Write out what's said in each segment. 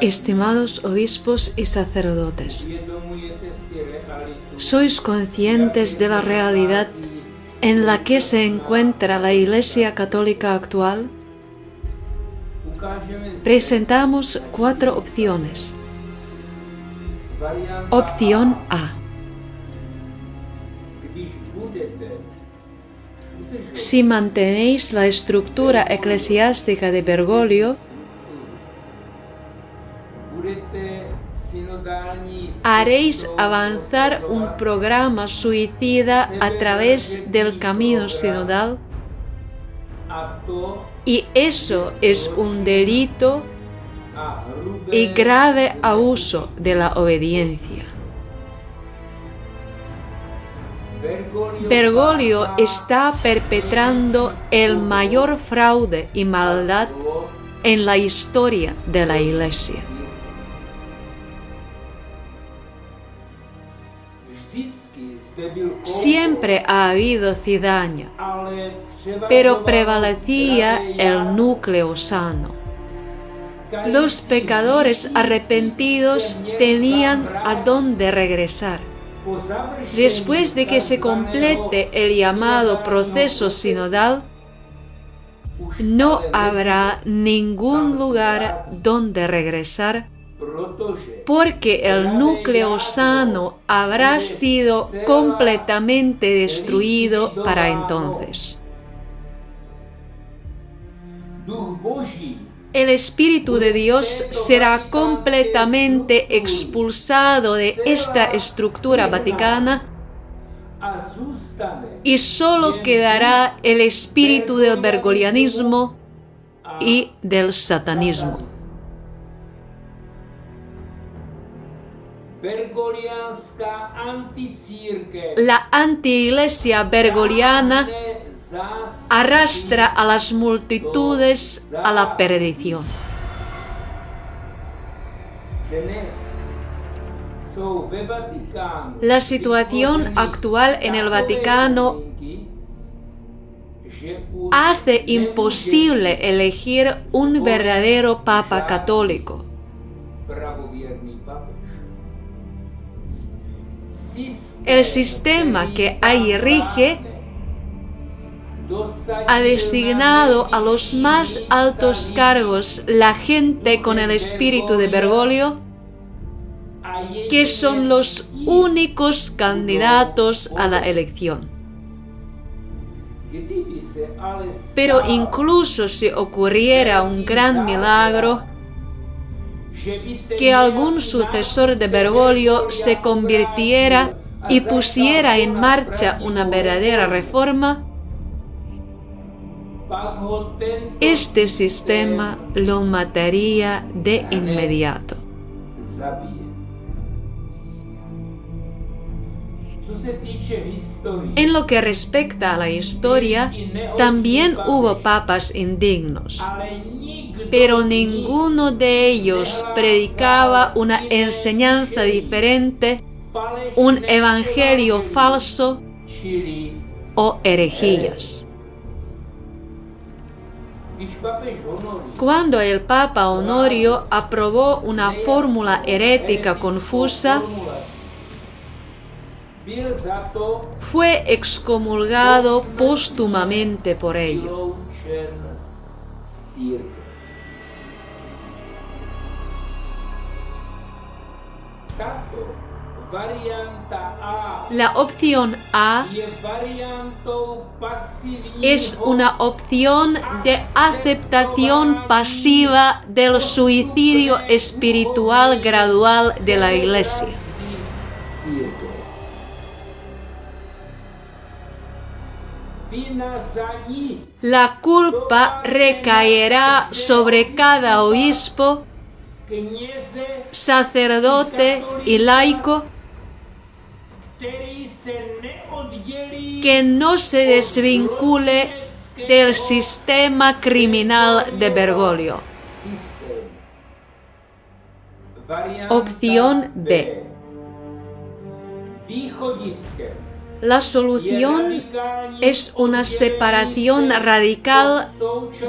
Estimados obispos y sacerdotes, ¿sois conscientes de la realidad en la que se encuentra la Iglesia Católica actual? Presentamos 4 opciones. Opción A. Si mantenéis la estructura eclesiástica de Bergoglio, haréis avanzar un programa suicida a través del camino sinodal, y eso es un delito y grave abuso de la obediencia. Bergoglio está perpetrando el mayor fraude y maldad en la historia de la Iglesia. Siempre ha habido cizaña, pero prevalecía el núcleo sano. Los pecadores arrepentidos tenían a dónde regresar. Después de que se complete el llamado proceso sinodal, no habrá ningún lugar donde regresar, porque el núcleo sano habrá sido completamente destruido para entonces. El Espíritu de Dios será completamente expulsado de esta estructura vaticana y solo quedará el espíritu del bergoglianismo y del satanismo. La antiiglesia bergogliana arrastra a las multitudes a la perdición. La situación actual en el Vaticano hace imposible elegir un verdadero Papa católico. El sistema que ahí rige ha designado a los más altos cargos la gente con el espíritu de Bergoglio, que son los únicos candidatos a la elección. Pero incluso si ocurriera un gran milagro, que algún sucesor de Bergoglio se convirtiera y pusiera en marcha una verdadera reforma, este sistema lo mataría de inmediato. En lo que respecta a la historia, también hubo papas indignos, pero ninguno de ellos predicaba una enseñanza diferente, un evangelio falso o herejías. Cuando el Papa Honorio aprobó una fórmula herética confusa, fue excomulgado póstumamente por ello. La opción A es una opción de aceptación pasiva del suicidio espiritual gradual de la Iglesia. La culpa recaerá sobre cada obispo, sacerdote y laico que no se desvincule del sistema criminal de Bergoglio. Opción B. La solución es una separación radical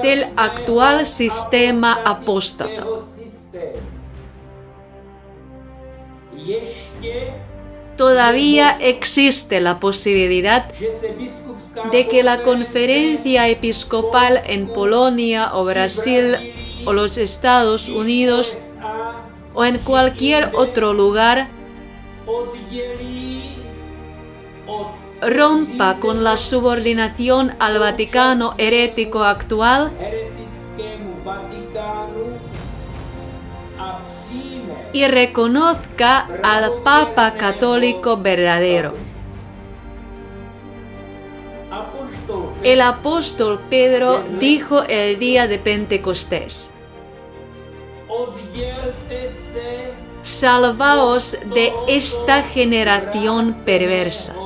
del actual sistema apóstata. todavía existe la posibilidad de que la conferencia episcopal en Polonia o Brasil o los Estados Unidos o en cualquier otro lugar rompa con la subordinación al Vaticano herético actual y reconozca al Papa católico verdadero. El apóstol Pedro dijo el día de Pentecostés: salvaos de esta generación perversa.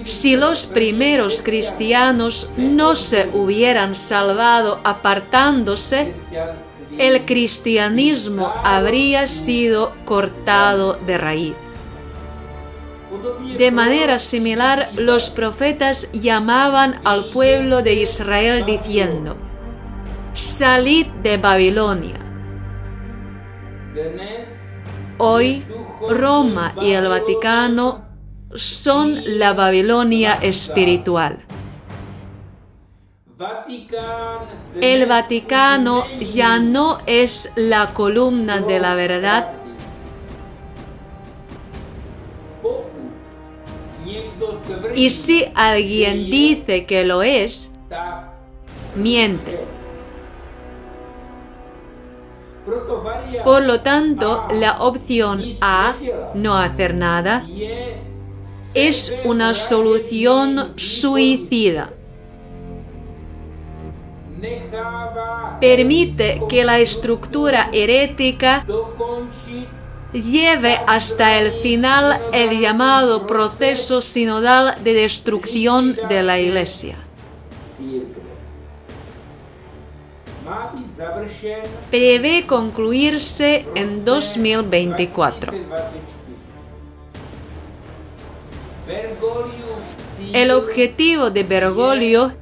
Si los primeros cristianos no se hubieran salvado apartándose, el cristianismo habría sido cortado de raíz. De manera similar, los profetas llamaban al pueblo de Israel diciendo: salid de Babilonia. Hoy, Roma y el Vaticano son la Babilonia espiritual. El Vaticano ya no es la columna de la verdad, y si alguien dice que lo es, miente. Por lo tanto, la opción A, no hacer nada, es una solución suicida. Permite que la estructura herética lleve hasta el final el llamado proceso sinodal de destrucción de la Iglesia. Prevé concluirse en 2024. El objetivo de Bergoglio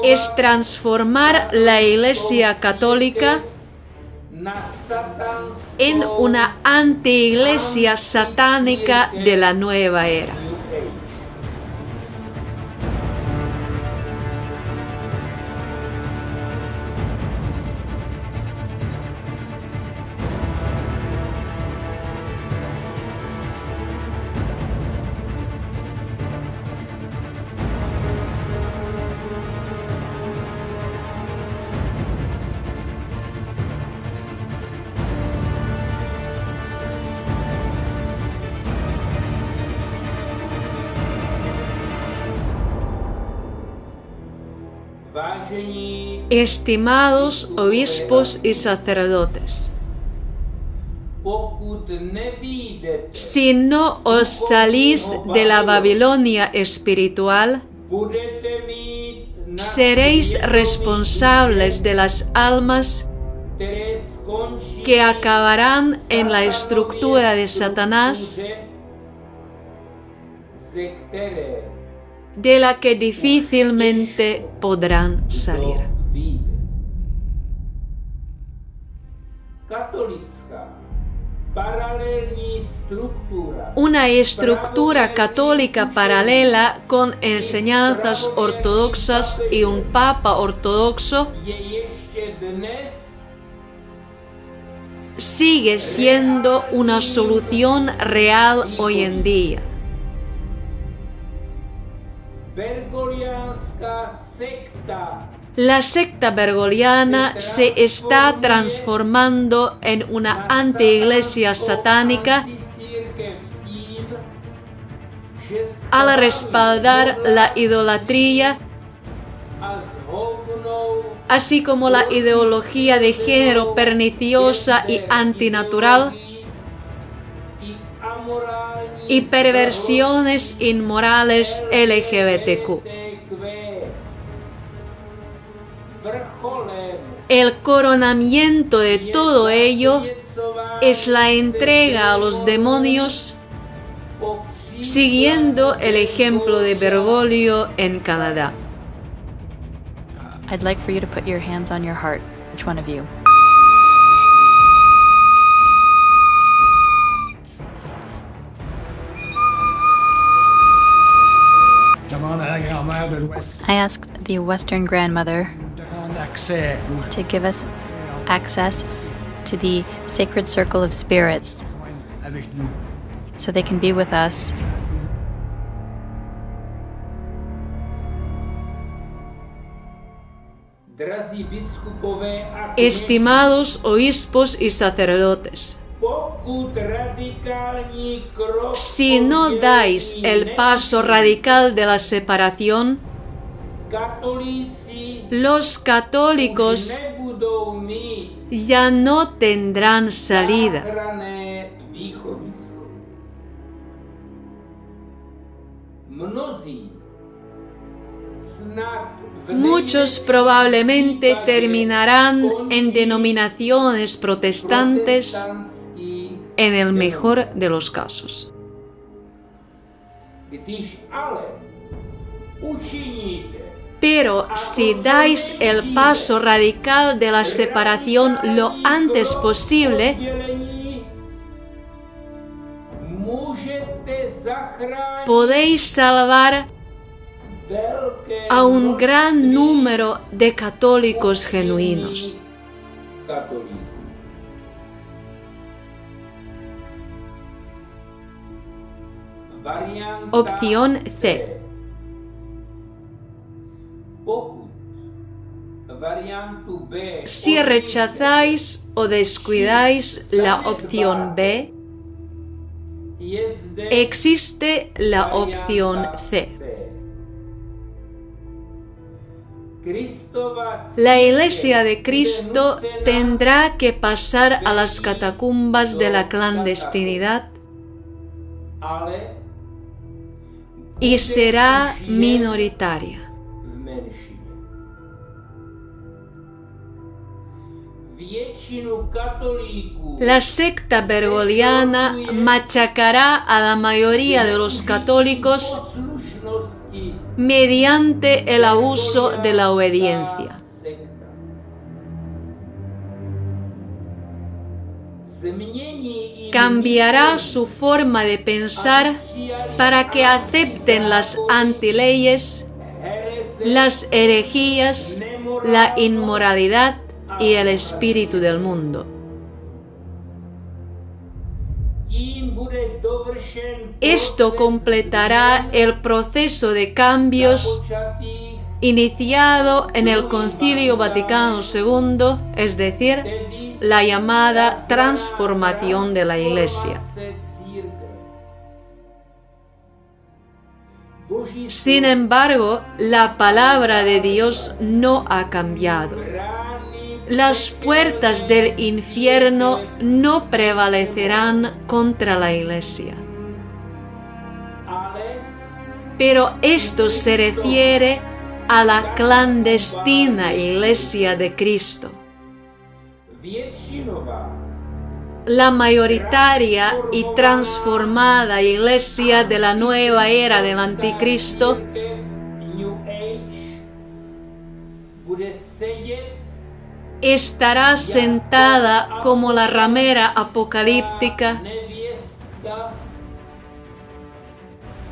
es transformar la Iglesia católica en una anti-iglesia satánica de la nueva era. Estimados obispos y sacerdotes, si no os salís de la Babilonia espiritual, seréis responsables de las almas que acabarán en la estructura de Satanás, de la que difícilmente podrán salir. Una estructura católica paralela con enseñanzas ortodoxas y un papa ortodoxo sigue siendo una solución real hoy en día. La secta bergogliana se está transformando en una anti-iglesia satánica al respaldar la idolatría, así como la ideología de género perniciosa y antinatural, y perversiones inmorales LGBTQ. El coronamiento de todo ello es la entrega a los demonios, siguiendo el ejemplo de Bergoglio en Canadá. I'd like for you to put your hands on your heart, each one of you. I asked the Western grandmother de rendre accès to give us access to the sacred circle of spirits avec nous. so they can be with us. Drazí biskupové a Estimados obispos y sacerdotes, pokud radikální krok si no dais el paso radical de la separación, katolíci los católicos nebudou mít ya no tendrán salida. záchranné východisko. Mnozí snad v Muchos probablemente terminarán en denominaciones protestantes en el mejor de los casos. Když ale učiníte Pero si dais el paso radical de la separación lo antes posible, oddělení, můžete zachránit podéis salvar velké a un množství gran número de católicos genuinos. katolíků. Varianta Opción C. Pokud variantu B Si rechazáis o descuidáis la opción B, je zde existe la opción C. Kristova La Iglesia de Cristo tendrá que pasar a las catacumbas de la clandestinidad ale y será minoritaria. v menšině. Většinu katolíků La secta bergoliana machacará a la mayoría de los católicos poslušnosti mediante el abuso de la obediencia. sekta. Změní i Cambiará su forma de pensar para que acepten las antileyes, hereze, las herejías, la inmoralidad y el espíritu del mundo. tím bude dovršen Esto proces completará el proceso de cambios započatých, iniciado en el Concilio Vaticano II, es decir, tedy la llamada transformación de la Iglesia. transformace církve. Boží Sin embargo, la palabra de Dios no ha cambiado. brány Las puertas del infierno no prevalecerán contra la Iglesia. ale Pero esto se refiere a la clandestina Iglesia de Cristo. většinová La mayoritaria y transformada Iglesia de la nueva era del Anticristo církev New Age bude sedět estará sentada como la ramera apocalíptica nevěstka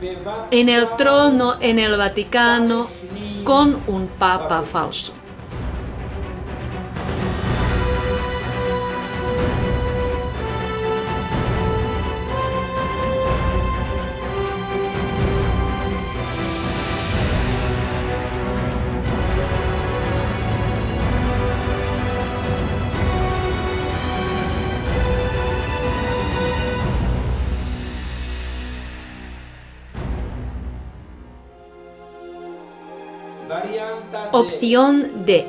ve en el trono en el Vaticano con un papa falso. varianta D. Opción D.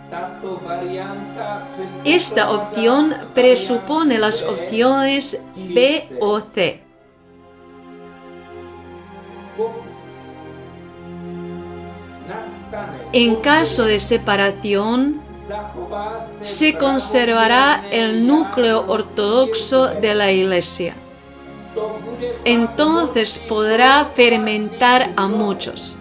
Tato varianta Esta opción presupone las opciones B o C. nastane En caso de separación, zachová se conservará el núcleo ortodoxo de la Iglesia. to bude Entonces podrá fermentar a muchos.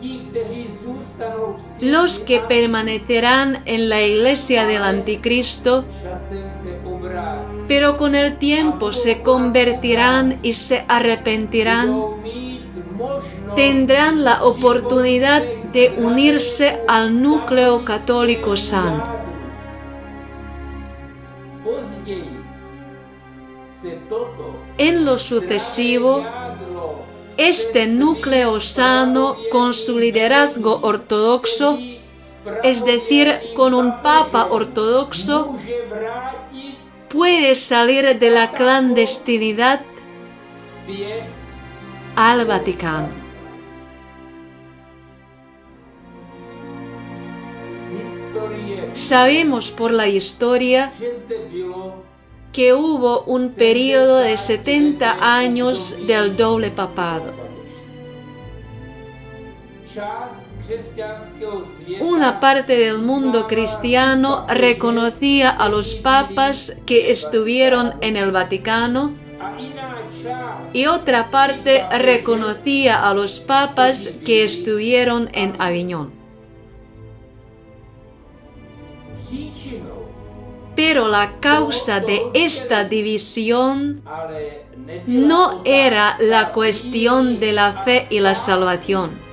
ti, kteří zůstanou v církvi, Los que permanecerán en la Iglesia del Anticristo časem se obrátí. pero con el tiempo se convertirán y se arrepentirán, tendrán la oportunidad de unirse al núcleo católico sano. En lo sucesivo, este núcleo sano con su liderazgo ortodoxo, es decir, con un papa ortodoxo, puede salir de la clandestinidad al Vaticano. Sabemos por la historia que hubo un periodo de 70 años del doble papado. Una parte del mundo cristiano reconocía a los papas que estuvieron en el Vaticano y otra parte reconocía a los papas que estuvieron en Aviñón. Pero la causa de esta división no era la cuestión de la fe y la salvación.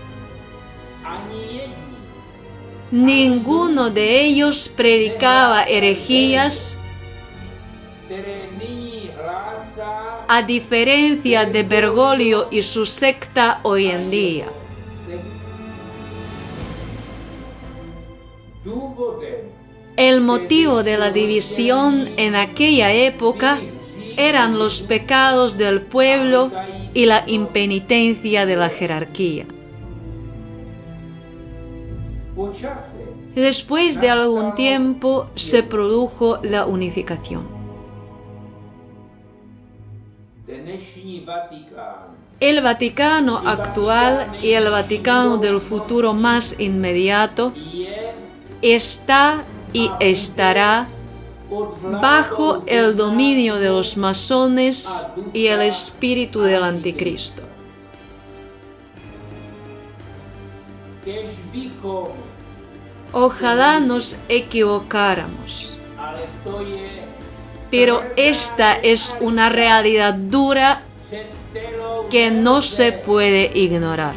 Ninguno de ellos predicaba herejías, a diferencia de Bergoglio y su secta hoy en día. El motivo de la división en aquella época eran los pecados del pueblo y la impenitencia de la jerarquía. Después de algún tiempo se produjo la unificación. El Vaticano actual y el Vaticano del futuro más inmediato está y estará bajo el dominio de los masones y el espíritu del anticristo. Ojalá nos equivocáramos, pero esta es una realidad dura que no se puede ignorar.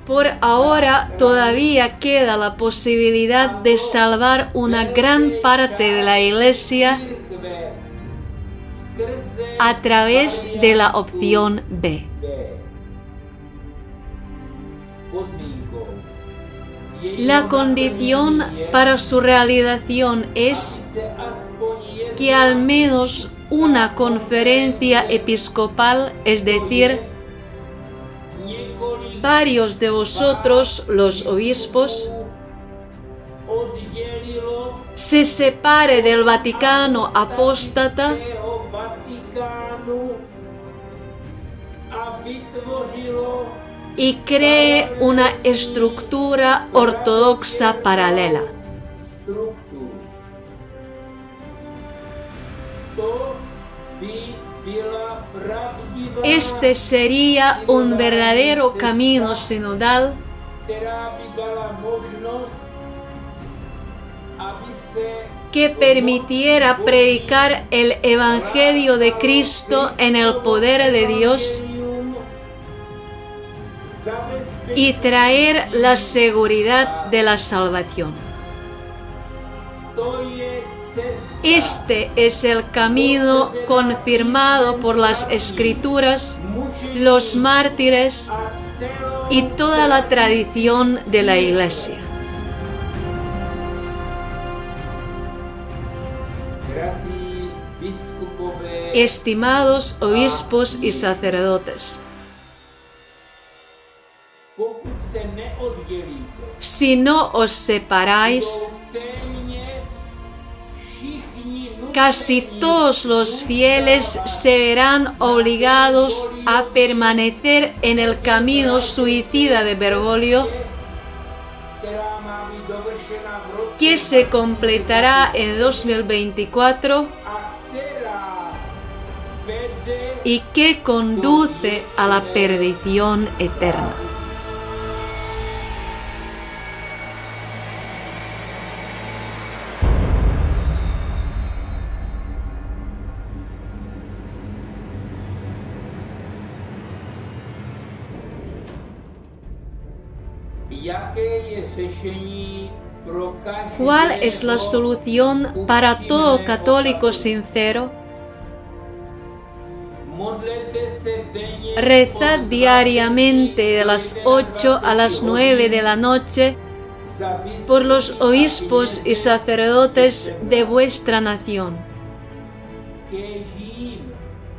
Por ahora todavía queda la posibilidad de salvar una gran parte de la Iglesia a través de la opción B. La condición para su realización es que al menos una conferencia episcopal, es decir, varios de vosotros, los obispos, se separe del Vaticano apóstata y cree una estructura ortodoxa paralela. Este sería un verdadero camino sinodal que permitiera predicar el Evangelio de Cristo en el poder de Dios y traer la seguridad de la salvación. Este es el camino confirmado por las Escrituras, los mártires y toda la tradición de la Iglesia. Estimados obispos y sacerdotes, si no os separáis, casi todos los fieles se verán obligados a permanecer en el camino suicida de Bergoglio, que se completará en 2024 y que conduce a la perdición eterna. Jaké je řešení pro ¿Cuál es la každého solución para todo católico sincero? Modlete se denně Rezad diariamente de las 8 a las 9 de la noche za por los obispos y sacerdotes de vuestra nación. biskupi,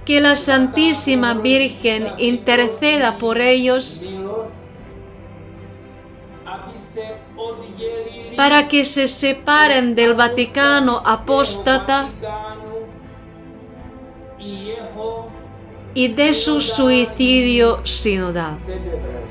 Que la Santísima Virgen interceda por ellos milost, aby se oddělili para que se separen del Vaticano apóstata Vatikánu i jeho y de su suicidio sinodal. sebevraždy.